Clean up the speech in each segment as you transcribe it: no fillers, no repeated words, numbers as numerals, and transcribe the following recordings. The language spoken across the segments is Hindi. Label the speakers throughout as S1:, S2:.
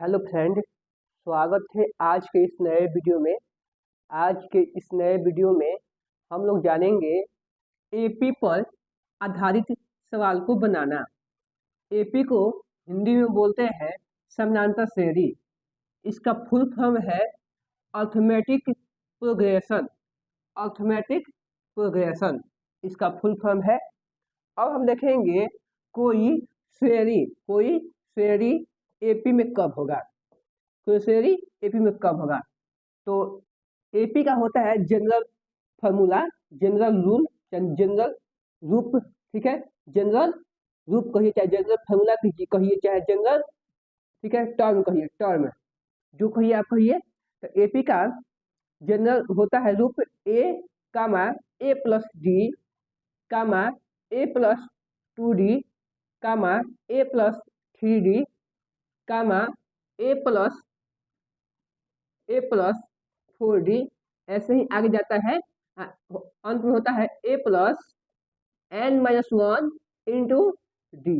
S1: हेलो फ्रेंड, स्वागत है आज के इस नए वीडियो में। आज के इस नए वीडियो में हम लोग जानेंगे एपी पर आधारित सवाल को बनाना। एपी को हिंदी में बोलते हैं समानांतर श्रेणी। इसका फुल फॉर्म है अर्थमेटिक प्रोग्रेशन। अर्थमेटिक प्रोग्रेशन इसका फुल फॉर्म है। अब हम देखेंगे कोई श्रेणी एपी में कब होगा। कोई श्रेणी एपी में कब होगा। तो एपी का होता है general formula, general rule, general रूप। ठीक है, जनरल रूप कहिए चाहे जनरल फॉर्मूला कहिए चाहे जनरल, ठीक है, टर्म कहिए, टर्म जो कहिए आप कहिए। तो एपी का जनरल होता है रूप ए कामा ए प्लस डी कामा ए प्लस 2d कामा ए प्लस 3d कामा ए प्लस 4d, ऐसे ही आगे जाता है। अंत में होता है A plus n-1 into D.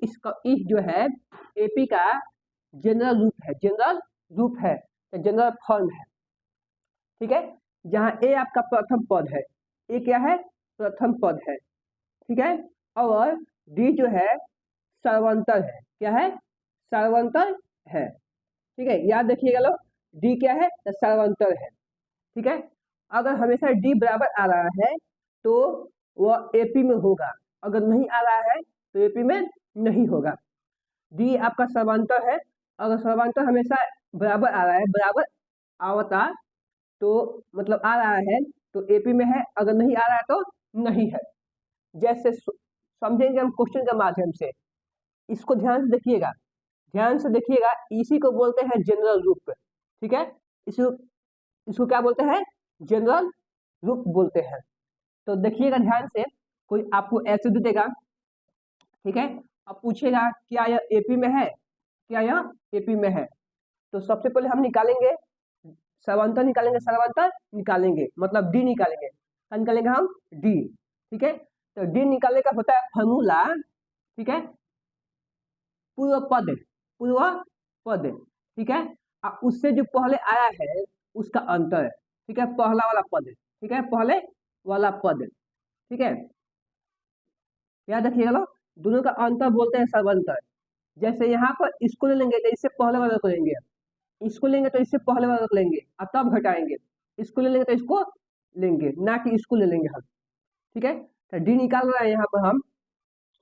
S1: इसका जो है एपी का जनरल रूप है, जनरल रूप है, जनरल फॉर्म है। ठीक है, जहाँ ए आपका प्रथम पद है, ए क्या है, प्रथम पद है। ठीक है, और डी जो है सर्वंतर है। क्या है, सर्वंतर है। ठीक है, याद रखिएगा लोग, डी क्या है, सर्वंतर है। ठीक है, अगर हमेशा डी बराबर आ रहा है तो वह एपी में होगा, अगर नहीं आ रहा है तो एपी में नहीं होगा। डी आपका सर्वांतर है, अगर सर्वांतर हमेशा बराबर आ रहा है, बराबर आवता तो मतलब आ रहा है तो एपी में है, अगर नहीं आ रहा है तो नहीं है। जैसे समझेंगे हम क्वेश्चन के माध्यम से, इसको ध्यान से देखिएगा, ध्यान से देखिएगा। इसी को बोलते हैं जनरल रूप। ठीक है, इसको इसको क्या बोलते हैं, जनरल रूप बोलते हैं। तो देखिएगा ध्यान से, कोई आपको ऐसे दे देगा, ठीक है, अब पूछेगा क्या यह एपी में है, क्या यह एपी में है। तो सबसे पहले हम निकालेंगे सर्वांतर, निकालेंगे सर्वांतर निकालेंगे, मतलब डी निकालेंगे। क्या निकालेंगे हम, डी। ठीक है, तो डी निकालने का होता है फॉर्मूला, ठीक है, पूर्व पद, पूर्व पद। ठीक है, उससे जो पहले आया है उसका अंतर। ठीक है, पहला वाला पद, ठीक है, पहले वाला पद। ठीक है, याद रखिएगा लोग, दोनों का अंतर बोलते हैं सर्वांतर। जैसे यहाँ पर इसको ले लेंगे तो इससे पहले वाले को लेंगे, इसको लेंगे तो इससे पहले वाले को लेंगे और तब घटाएंगे। इसको ले लेंगे तो इसको लेंगे, ना कि इसको ले लेंगे हम। ठीक है, तो डी निकाल रहा है यहाँ पर हम,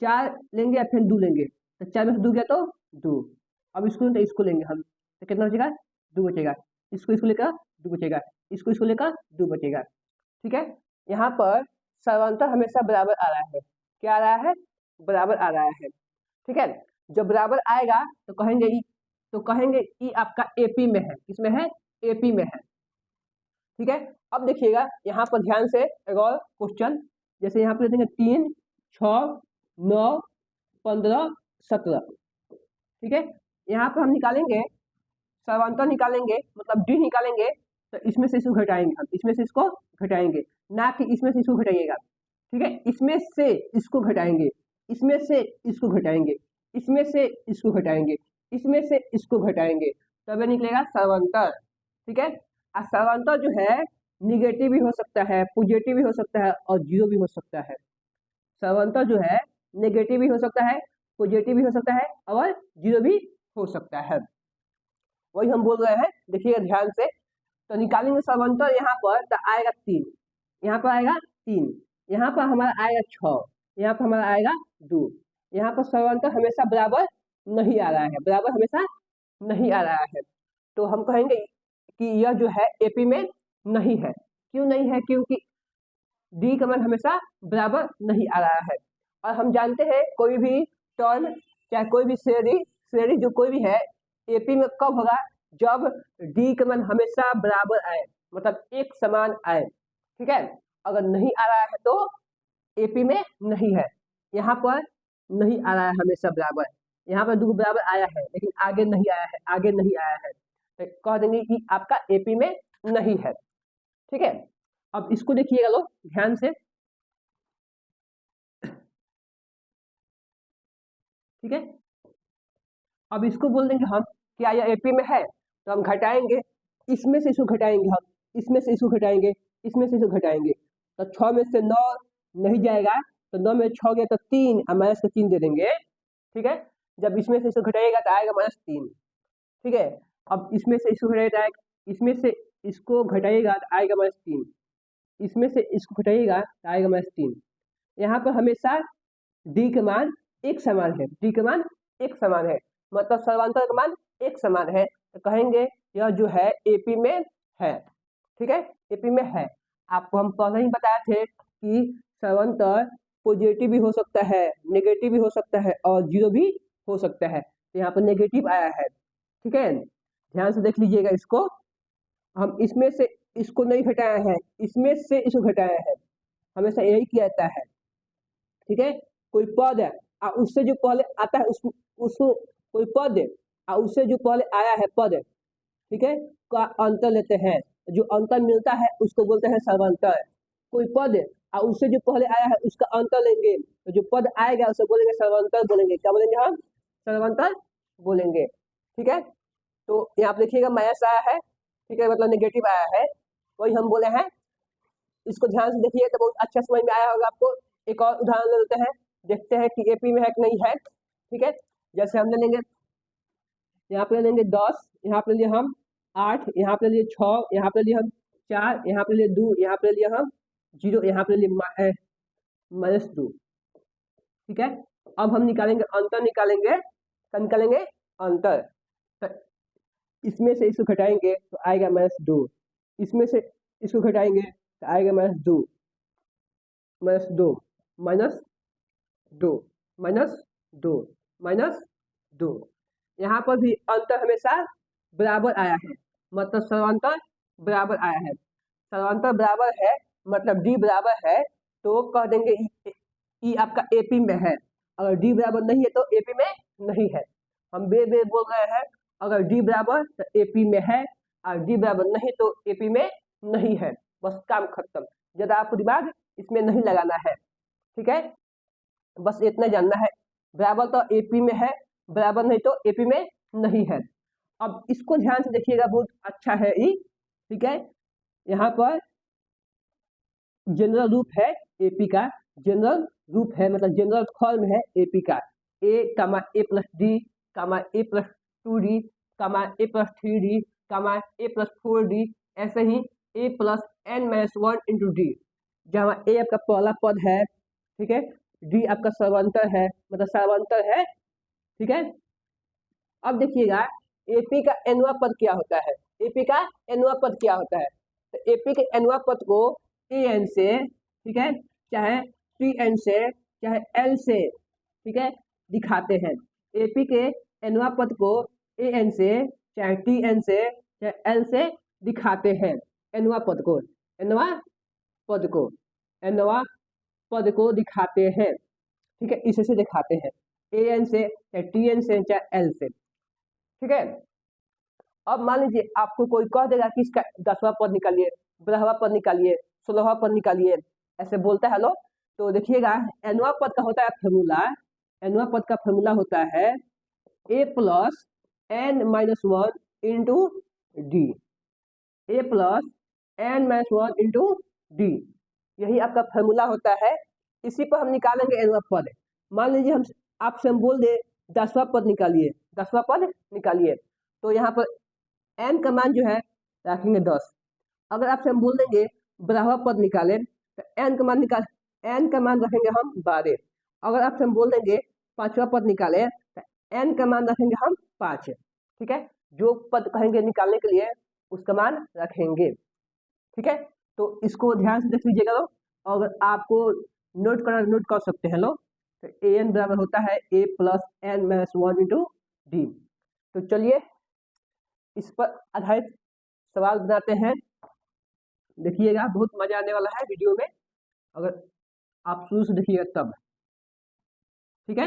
S1: 4 लेंगे या फिर 2 लेंगे, तो 4 में से 2 गया तो 2। अब इसको तो इसको लेंगे हम, तो कितना बचेगा, 2 बचेगा। इसको लेकर 2 बचेगा, इसको लेकर 2 बचेगा। ठीक है, यहाँ पर सर्वांतर हमेशा बराबर आ रहा है। क्या आ रहा है, बराबर आ रहा है। ठीक है, जब बराबर आएगा तो कहेंगे ई आपका एपी में है। किसमें है, एपी में है। ठीक है, अब देखिएगा यहाँ पर ध्यान से एक और क्वेश्चन, जैसे यहाँ पर देखेंगे 3, 6, 9, 15, 17। ठीक है, यहाँ पर हम निकालेंगे सर्वांतर, निकालेंगे मतलब डी निकालेंगे, तो इसमें से इसको घटाएंगे हम, इसमें से इसको घटाएंगे, ना कि इसमें से इसको घटाइएगा। ठीक है, इसमें से इसको घटाएंगे, इसमें से इसको घटाएंगे, इसमें से इसको घटाएंगे, इसमें से इसको घटाएंगे, तब ये निकलेगा सर्वांतर। ठीक है, और सर्वांतर जो है निगेटिव भी हो सकता है, पॉजिटिव भी हो सकता है और जीरो भी हो सकता है। सर्वांतर जो है नेगेटिव भी हो सकता है, पॉजिटिव भी हो सकता है और जीरो भी हो सकता है। वही हम बोल रहे हैं, देखिएगा ध्यान से। तो निकालेंगे सर्वांतर, यहाँ पर तो आएगा 3, यहाँ पर आएगा 3, यहाँ पर हमारा आएगा 6, यहाँ पर हमारा आएगा 2। यहाँ पर सर्वांतर हमेशा बराबर नहीं आ रहा है, बराबर हमेशा नहीं आ रहा है। तो हम कहेंगे कि यह जो है एपी में नहीं है। क्यों नहीं है, क्योंकि डी का मान हमेशा बराबर नहीं आ रहा है। और हम जानते हैं कोई भी टर्म चाहे कोई भी श्रेणी जो कोई भी है, एपी में कब होगा, जब डी का मान हमेशा बराबर आए, मतलब एक समान आए। ठीक है, अगर नहीं आ रहा है तो एपी में नहीं है। यहाँ पर नहीं आ रहा है हमेशा बराबर, यहाँ पर 2 बराबर आया है लेकिन आगे नहीं आया है, आगे नहीं आया है, तो कह देंगे कि आपका एपी में नहीं है। ठीक है, अब इसको देखिएगा लोग ध्यान से। ठीक है, अब इसको बोल देंगे हम क्या यह एपी में है? तो हम घटाएंगे, इसमें से इसको घटाएंगे, हम इसमें से इसको घटाएंगे, इसमें से इसको घटाएंगे। तो 6 में से 9 नहीं जाएगा, तो 9 में 6 गया तो 3 और माइनस का 3 दे देंगे। ठीक है, जब इसमें से इसको घटाएगा तो आएगा -3। ठीक है, अब इसमें से इसको घटाएगा, इसमें से इसको घटाएगा तो आएगा -3, इसमें से इसको घटाएगा तो आएगा -3। यहाँ पर हमेशा डी का मान एक समान है, डी का मान एक समान है, मतलब सर्वांतर का मान एक समान है, तो कहेंगे यह जो है एपी में है। ठीक है, एपी में है। आपको हम पहले ही बताए थे कि सर्वांतर पॉजिटिव भी हो सकता है, नेगेटिव भी हो सकता है और जीरो भी हो सकता है। तो यहाँ पर नेगेटिव आया है। ठीक है, ध्यान से देख लीजिएगा इसको। हम इसमें से इसको नहीं घटाया है, इसमें से इसको घटाया है, हमेशा यही किया जाता है। ठीक है, कोई पद है और उससे जो पहले आता है उसको कोई पद है और उससे जो पहले आया है पद, ठीक है, का अंतर लेते हैं, जो अंतर मिलता है उसको बोलते हैं सर्वांतर। कोई पद है और उससे जो पहले आया है उसका अंतर लेंगे, तो जो पद आएगा उसे बोलेंगे सर्वांतर बोलेंगे। क्या बोलेंगे हम? सर्वांतर बोलेंगे। ठीक है, तो यहाँ पे देखिएगा माइनस आया है, ठीक है, मतलब नेगेटिव आया है, वही हम बोले हैं। इसको ध्यान से देखिए तो बहुत अच्छा समझ में आया होगा आपको। एक और उदाहरण ले लेते हैं, देखते हैं कि एपी में है कि नहीं है। ठीक है, जैसे हम ले लेंगे, यहाँ पे ले लेंगे 10, यहाँ पे ले लिए हम 8, यहाँ पे ले लिए 6, यहाँ पे ले लिए हम 4, यहाँ पे ले लिए 2, यहाँ पे ले लिए हम 0, यहाँ पे ले लिए -2। ठीक है, अब हम निकालेंगे अंतर, निकालेंगे, क्या निकालेंगे? अंतर। तो इसमें से इसको घटाएंगे तो आएगा -2, इसमें से इसको घटाएंगे तो आएगा -2, -2, -2, -2, -2। यहाँ पर भी अंतर हमेशा बराबर आया है, मतलब सर्वांतर बराबर आया है। सर्वांतर बराबर है मतलब डी बराबर है, तो कह देंगे ई आपका एपी में है। अगर डी बराबर नहीं है तो एपी में नहीं है। हम बे बोल रहे हैं, अगर डी बराबर तो एपी में है और डी बराबर नहीं तो एपी में नहीं है। बस काम खत्म, ज्यादा आपको दिमाग इसमें नहीं लगाना है। ठीक है, बस इतना जानना है, बराबर तो एपी में है, बराबर नहीं तो एपी में नहीं है। अब इसको ध्यान से देखिएगा, बहुत अच्छा है ई। ठीक है, यहाँ पर जनरल रूप है एपी का, जनरल रूप है मतलब जनरल फॉर्म है एपी का, ए कामा ए प्लस डी कामा ए प्लस 2d कामा ए प्लस 3d कामा ए प्लस 4d, ऐसे ही ए प्लस n-1 इंटू डी, जहाँ ए आपका पहला पद है, ठीक है, डी आपका सर्वांतर है, मतलब सर्वांतर है। ठीक है, अब देखिएगा एपी का एनवा पद क्या होता है, एपी का एनवा पद क्या होता है। तो एपी के एनवा पद को एन से, ठीक है, चाहे टी से, चाहे एल से, ठीक है, दिखाते हैं। एपी के एनवा पद को एन से, चाहे टी से, चाहे एल से दिखाते हैं। एनवा पद को, एनवा पद को, एनवा पद को दिखाते हैं। ठीक है, इसे से दिखाते हैं, एन से, चाहे टी से, चाहे एल से। ठीक है, अब मान लीजिए आपको कोई कह देगा कि इसका 10वां पद निकालिए, 12वां पद निकालिए, 16वां पद निकालिए, ऐसे बोलता है लोग। तो देखिएगा एनवा पद का होता है फॉर्मूला, एनवा पद का फॉर्मूला होता है a plus n-1 into D, A plus n-1 into D, यही आपका फॉर्मूला होता है। इसी पर हम निकालेंगे एनवा पद। मान लीजिए हम आपसे हम बोल दे 10वां पद निकालिए, 10वां पद निकालिए, तो यहाँ पर n का मान जो है रखेंगे 10। अगर आपसे हम बोल देंगे 12वां पद निकालें तो n का मान n का मान रखेंगे हम 12। अगर आपसे हम बोल देंगे 5वां पद निकालें तो n का मान रखेंगे हम 5। ठीक है, जो पद कहेंगे निकालने के लिए उसका मान रखेंगे। ठीक है, तो इसको ध्यान से देख लीजिएगा लोग, अगर आपको नोट कर सकते हैं लोग। तो ए एन बराबर होता है a plus n-1 into D. तो चलिए इस पर आधारित सवाल बनाते हैं, देखिएगा बहुत मजा आने वाला है वीडियो में, अगर आप शुरू से देखिएगा तब। ठीक है,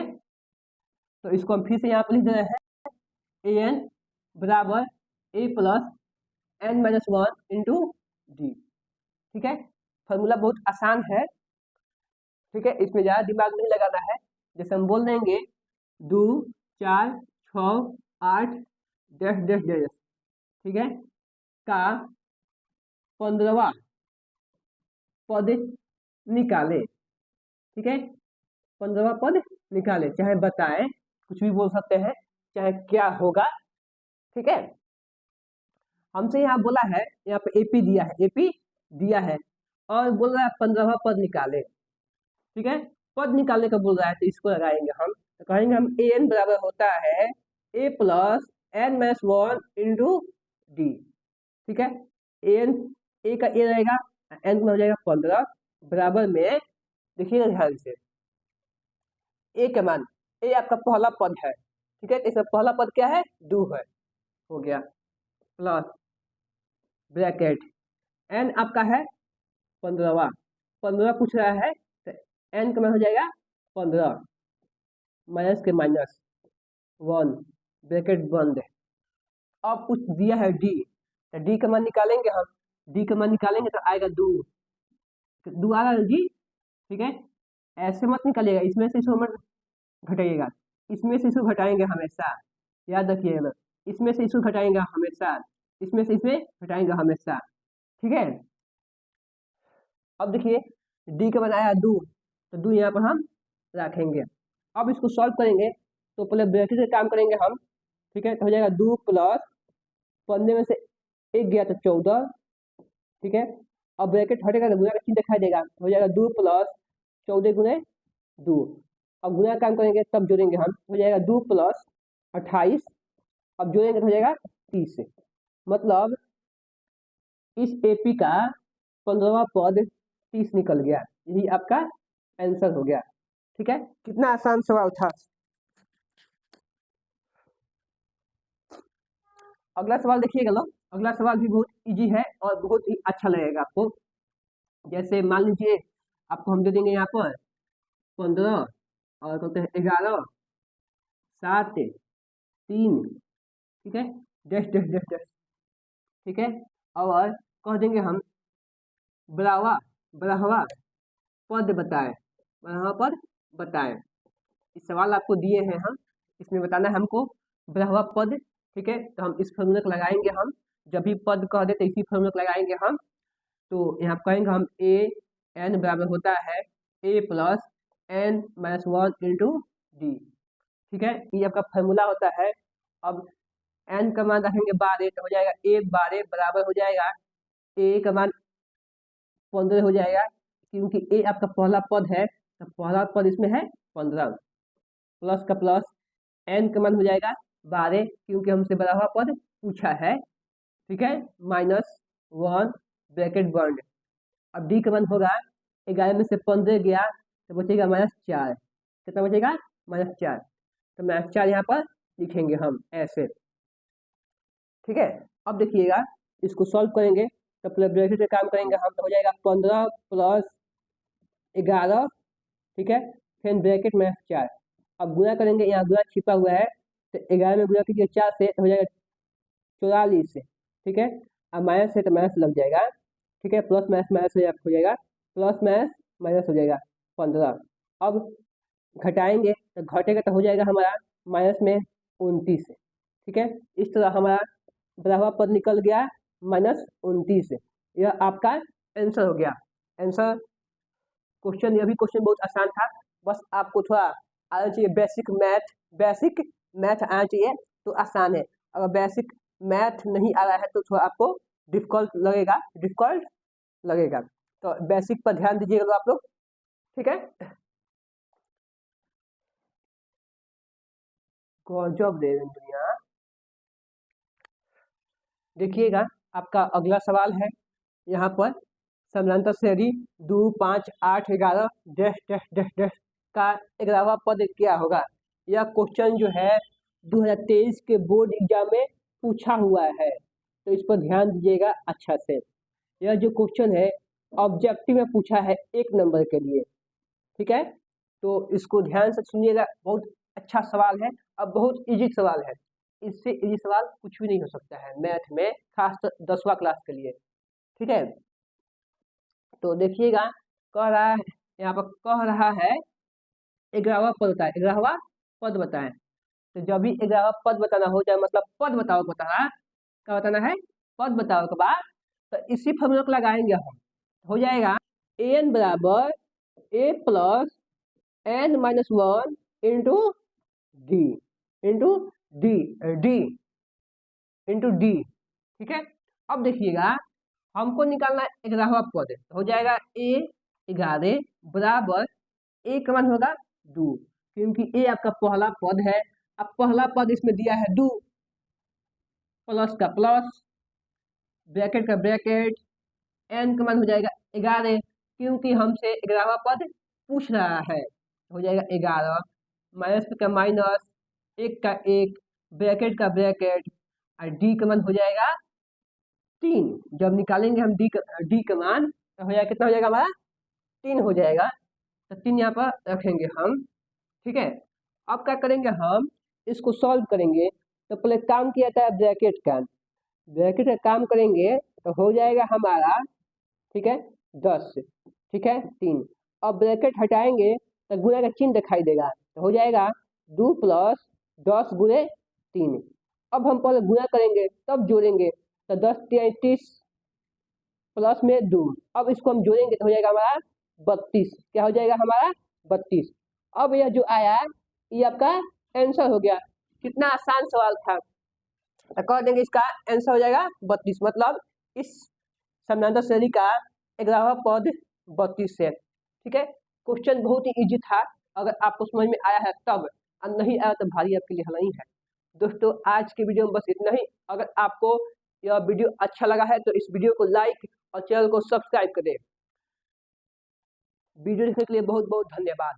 S1: तो इसको हम फिर से यहाँ पर लिख दे रहे हैं, ए एन बराबर a plus n-1 into D. ठीक है, फॉर्मूला बहुत आसान है। ठीक है, इसमें ज़्यादा दिमाग नहीं लगाना है। जैसे हम बोल देंगे 2, 4, 6, 8, डैश डैश डैश, ठीक है, का 15वां पद निकाले, ठीक है, 15वां पद निकाले, चाहे बताएं, कुछ भी बोल सकते हैं, चाहे क्या होगा, ठीक है। हमसे यहाँ बोला है, यहाँ पे एपी दिया है, एपी दिया है और बोल रहा है 15वां पद निकाले, ठीक है, पद निकालने का बोल रहा है तो इसको लगाएंगे हम, तो कहेंगे हम ए एन बराबर होता है A plus N minus one into D, ठीक है, एन, ए का ए रहेगा, एन में हो जाएगा 15 बराबर में, देखिएगा ध्यान से, ए का मान, ए आपका पहला पद है, ठीक है, इसका पहला पद क्या है, 2 है, हो गया, प्लस ब्रैकेट एन आपका है 15वां, 15 पूछ रहा है तो एन का मान हो जाएगा 15 माइनस के माइनस 1 ब्रैकेट बंद। अब कुछ दिया है डी, तो डी का मान निकालेंगे हम, डी का मान निकालेंगे तो आएगा 2, 2 आ रहा है जी, ठीक है, ऐसे मत निकालिएगा, इसमें से इसको मत घटाइएगा, इसमें से इसको घटाएंगे हमेशा, याद रखिएगा, इसमें से इसको घटाएंगे हमेशा, इसमें से इसमें घटाएंगे हमेशा, ठीक है। अब देखिए डी का बनाया 2, तो 2 यहाँ पर हम रखेंगे, अब इसको सॉल्व करेंगे तो पहले ब्रैकेट से काम करेंगे हम, ठीक है, तो हो जाएगा 2 प्लस 15 में से 1 गया तो 14, ठीक है, अब ब्रैकेट हटेगा तो गुना का चिन्ह दिखाई देगा, हो जाएगा 2 प्लस 14 गुने 2, अब गुना काम करेंगे तब जोड़ेंगे हम, हो जाएगा 2 प्लस 28, अब जोड़ेंगे तो हो जाएगा 30, मतलब इस एपी का 15वां पद 30 निकल गया, यही आपका आंसर हो गया, ठीक है, कितना आसान सवाल था। अगला सवाल देखिएगा लोग, अगला सवाल भी बहुत इजी है और बहुत ही अच्छा लगेगा आपको, जैसे मान लीजिए आपको हम दे देंगे यहाँ पर 15 और कहते हैं 11 7 3, ठीक है, डैश डैश डैश डैश, ठीक है, और कह देंगे हम बरावा बराहवा पद बताएं, बराहवा पद बताएं, इस सवाल आपको दिए हैं हम, इसमें बताना है हमको बराहवा पद, ठीक है, तो हम इस फॉर्मूला को लगाएंगे, हम जब भी पद कह दे तो इसी फॉर्मूला को लगाएंगे हम, तो यहाँ कहेंगे हम ए एन बराबर होता है A plus N minus 1 into D, ठीक है, ये आपका फॉर्मूला होता है। अब एन का मान रखेंगे 12 तो हो जाएगा ए 12 बराबर हो जाएगा ए का मान 15 हो जाएगा, क्योंकि ए आपका पहला पद है तो पहला पद इसमें है 15, प्लस का प्लस एन का मान हो जाएगा 12 क्योंकि हमसे बड़ा हुआ पद पूछा है, ठीक है, माइनस 1 ब्रैकेट बंद, अब डी का मान होगा 11 में से 15 गया तो बचेगा -4, कितना बचेगा -4, तो -4 यहाँ पर लिखेंगे हम ऐसे, ठीक है। अब देखिएगा इसको सॉल्व करेंगे तो पहले ब्रैकेट से काम करेंगे हम, तो हो जाएगा 15 प्लस 11, ठीक है, फिर ब्रैकेट में 4, अब गुना करेंगे, यहाँ गुना छिपा हुआ है तो 11 में गुना कीजिए 4 से तो हो जाएगा 44 से, ठीक है, अब माइनस से तो माइनस लग जाएगा, ठीक है, प्लस माइनस माइनस हो जाएगा, प्लस माइनस माइनस हो जाएगा 15, अब घटाएंगे तो घटेगा तो हो जाएगा हमारा माइनस में 29, ठीक है, इस तरह हमारा बराबर पद निकल गया -29, यह आपका आंसर हो गया। आंसर क्वेश्चन, यह भी क्वेश्चन बहुत आसान था, बस आपको थोड़ा आना चाहिए बेसिक मैथ आना चाहिए तो आसान है, अगर बेसिक मैथ नहीं आ रहा है तो थोड़ा आपको डिफिकल्ट लगेगा, तो बेसिक पर ध्यान दीजिएगा आप लोग, ठीक है, गजब दे दुनिया। देखिएगा आपका अगला सवाल है, यहाँ पर समानांतर श्रेणी 2 5 8 11 डैश डैश डैश डैश का 11वां पद क्या होगा, यह क्वेश्चन जो है 2023 के बोर्ड एग्जाम में पूछा हुआ है, तो इस पर ध्यान दीजिएगा अच्छा से, यह जो क्वेश्चन है ऑब्जेक्टिव में पूछा है 1 नंबर के लिए, ठीक है, तो इसको ध्यान से सुनिएगा, बहुत अच्छा सवाल है और बहुत इजी सवाल है, इससे इजी सवाल कुछ भी नहीं हो सकता है मैथ में, खास 10वां क्लास के लिए, ठीक है। तो देखिएगा कह रहा है, यहाँ पर कह रहा है 11वां पद बताएं, 11वां पद बताएं, तो जब भी 11 पद बताना हो जाए, मतलब पद बताओ बताना, क्या बताना है, पद बताओ के बाद, तो इसी फॉर्मूला को लगाएंगे हम। हो जाएगा एन बराबर A plus N minus one into D into D D into D. ठीक है, अब देखिएगा हमको निकालना है 11वां पद, हो जाएगा ए 11 बराबर ए का मान होगा 2, क्योंकि ए आपका पहला पद है। अब पहला पद इसमें दिया है 2, प्लस का प्लस, ब्रैकेट का ब्रैकेट, एन का मान हो जाएगा 11, क्योंकि हमसे 11वां पद पूछ रहा है। हो जाएगा 11 माइनस का माइनस, एक का एक, ब्रैकेट का ब्रैकेट, और डी का मान हो जाएगा 3। जब निकालेंगे हम डी का मान तो हो जाएगा, कितना हो जाएगा हमारा, 3 हो जाएगा। तो 3 यहाँ पर रखेंगे हम। ठीक है, अब क्या करेंगे हम, इसको सॉल्व करेंगे। तो पहले काम किया था ब्रैकेट का, ब्रैकेट का काम करेंगे तो हो जाएगा हमारा, ठीक है, 10, ठीक है 3। अब ब्रैकेट हटाएंगे तो गुणा का चिन्ह दिखाई देगा, तो हो जाएगा 2 प्लस 10 गुणे 3। अब हम पहले गुणा करेंगे तब जोड़ेंगे, तो 10 33 प्लस में 2, अब इसको हम जोड़ेंगे तो हो जाएगा हमारा 32। क्या हो जाएगा हमारा 32। अब यह जो आया ये आपका आंसर हो गया। कितना आसान सवाल था, तो कह देंगे इसका आंसर हो जाएगा 32, मतलब इस समानांतर श्रेणी का 11वां पद 32 है। ठीक है, क्वेश्चन बहुत ही इजी था, अगर आपको समझ में आया है तब, और नहीं आया तो भारी आपके लिए हल नहीं है। दोस्तों आज के वीडियो में बस इतना ही। अगर आपको यह वीडियो अच्छा लगा है तो इस वीडियो को लाइक और चैनल को सब्सक्राइब करें। वीडियो देखने के लिए बहुत बहुत धन्यवाद।